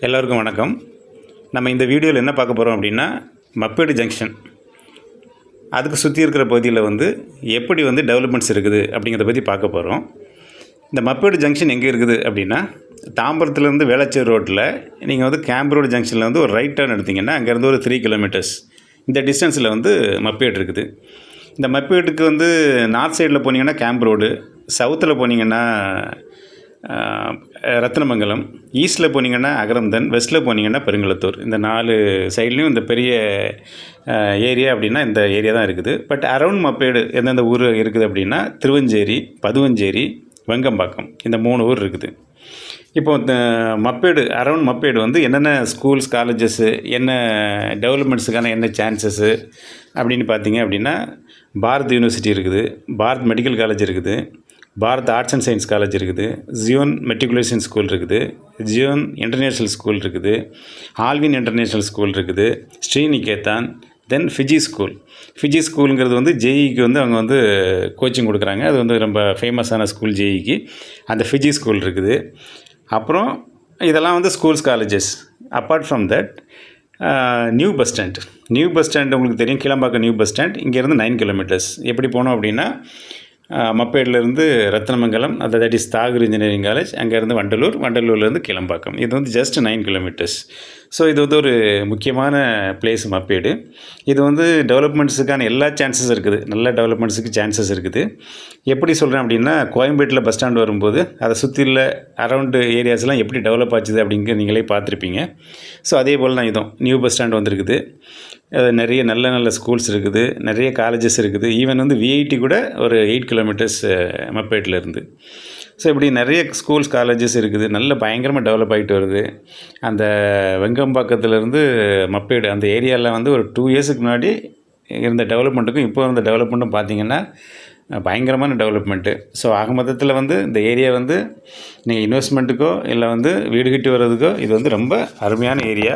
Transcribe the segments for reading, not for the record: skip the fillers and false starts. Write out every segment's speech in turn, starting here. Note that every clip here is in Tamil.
எல்லோருக்கும் வணக்கம். நம்ம இந்த வீடியோவில் என்ன பார்க்க போகிறோம் அப்படின்னா, மப்பேடு ஜங்ஷன் அதுக்கு சுற்றி இருக்கிற பகுதியில் எப்படி டெவலப்மெண்ட்ஸ் இருக்குது அப்படிங்கிறத பற்றி பார்க்க போகிறோம். இந்த மப்பேடு ஜங்ஷன் எங்கே இருக்குது அப்படின்னா, தாம்பரத்துலேருந்து வேளச்சேரி ரோட்டில் நீங்கள் கேம்ப் ரோடு ஜங்ஷனில் ஒரு ரைட் டர்ன் எடுத்திங்கன்னா அங்கேருந்து ஒரு 3 கிலோமீட்டர்ஸ் இந்த டிஸ்டன்ஸில் மப்பேடு இருக்குது. இந்த மப்பேட்டுக்கு நார்த் சைடில் போனீங்கன்னா கேம்ப் ரோடு, சவுத்தில் போனீங்கன்னா ரத்னமங்கலம், ஈஸ்ட்டில் போனீங்கன்னா அகரம்தன், வெஸ்ட்டில் போனீங்கன்னா பெருங்குளத்தூர். இந்த 4 சைட்லேயும் இந்த பெரிய ஏரியா அப்படின்னா இந்த ஏரியா தான் இருக்குது. பட் அரவுண்ட் மப்பேடு எந்தெந்த ஊர் இருக்குது அப்படின்னா, திருவஞ்சேரி, பதுவஞ்சேரி, வெங்கம்பாக்கம், இந்த 3 ஊர் இருக்குது. இப்போ இந்த மப்பேடு அரவுண்ட் மப்பேடு என்னென்ன ஸ்கூல்ஸ், காலேஜஸ்ஸு, என்ன டெவலப்மெண்ட்ஸுக்கான என்ன சான்சஸ்ஸு அப்படின்னு பார்த்தீங்க அப்படின்னா, பாரத் யூனிவர்சிட்டி இருக்குது, பாரத் மெடிக்கல் காலேஜ் இருக்குது, Bharat arts and science college இருக்குது, ஜியோன் மெட்ரிகுலேஷன் ஸ்கூல் இருக்குது, ஜியோன் இன்டர்நேஷ்னல் ஸ்கூல் இருக்குது, ஆல்வின் இன்டர்நேஷ்னல் ஸ்கூல் இருக்குது, ஸ்ரீநிகேதான், தென் ஃபிஜி ஸ்கூல். ஃபிஜி ஸ்கூலுங்கிறது ஜேஇக்கு அவங்க கோச்சிங் கொடுக்குறாங்க. அது ரொம்ப ஃபேமஸான ஸ்கூல் ஜேஇக்கு. அந்த ஃபிஜி ஸ்கூல் இருக்குது. அப்புறம் இதெல்லாம் schools, colleges. Apart from that new bus stand உங்களுக்கு தெரியும். கிளம்பாக்கம் நியூ பஸ் ஸ்டாண்ட் இங்கேருந்து 9 கிலோமீட்டர்ஸ். எப்படி போனோம் அப்படின்னா, மப்பேட்லேருந்து Rathnamangalam, that is Tagore engineering college, அங்கேருந்து வண்டலூர்லேருந்து கிளம்பாக்கம். இது ஜஸ்ட் 9 கிலோமீட்டர்ஸ். ஸோ இது ஒரு முக்கியமான பிளேஸ் மப்பேடு. இது டெவலப்மெண்ட்ஸுக்கான எல்லா சான்சஸ் இருக்குது. நல்ல டெவலப்மெண்ட்ஸுக்கு சான்சஸ் இருக்குது. எப்படி சொல்கிறேன் அப்படின்னா, கோயம்பேட்டில் பஸ் ஸ்டாண்ட் வரும்போது அதை சுற்றியுள்ள அரவுண்டு ஏரியாஸ்லாம் எப்படி டெவலப் ஆச்சுது அப்படிங்கிற நீங்களே பார்த்துருப்பீங்க. ஸோ அதே போல் தான் இதுவும் நியூ பஸ் ஸ்டாண்ட் வந்திருக்குது. நிறைய நல்ல ஸ்கூல்ஸ் இருக்குது, நிறைய காலேஜஸ் இருக்குது. ஈவன் விஐடி கூட ஒரு 8 கிலோமீட்டர்ஸ் மப்பேட்டில் இருந்து. ஸோ இப்படி நிறைய ஸ்கூல்ஸ், காலேஜஸ் இருக்குது. நல்ல பயங்கரமாக டெவலப் ஆகிட்டு வருது. அந்த வெங்கம்பாக்கத்துலேருந்து மப்பேடு அந்த ஏரியாவில் ஒரு 2 இயர்ஸுக்கு முன்னாடி இருந்த டெவலப்மெண்ட்டுக்கும் இப்போ இருந்த டெவலப்மெண்ட்டும் பார்த்திங்கன்னா பயங்கரமான டெவலப்மெண்ட்டு. ஸோ ஆக மொத்தத்தில் இந்த ஏரியா நீங்கள் இன்வெஸ்ட்மெண்ட்டுக்கோ இல்லை வீடு கட்டி வர்றதுக்கோ இது ரொம்ப அருமையான ஏரியா.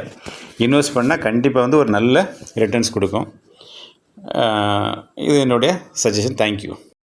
இன்வெஸ்ட் பண்ணால் கண்டிப்பாக ஒரு நல்ல ரிட்டர்ன்ஸ் கொடுக்கும். இது என்னுடைய சஜஷன். தேங்க்யூ.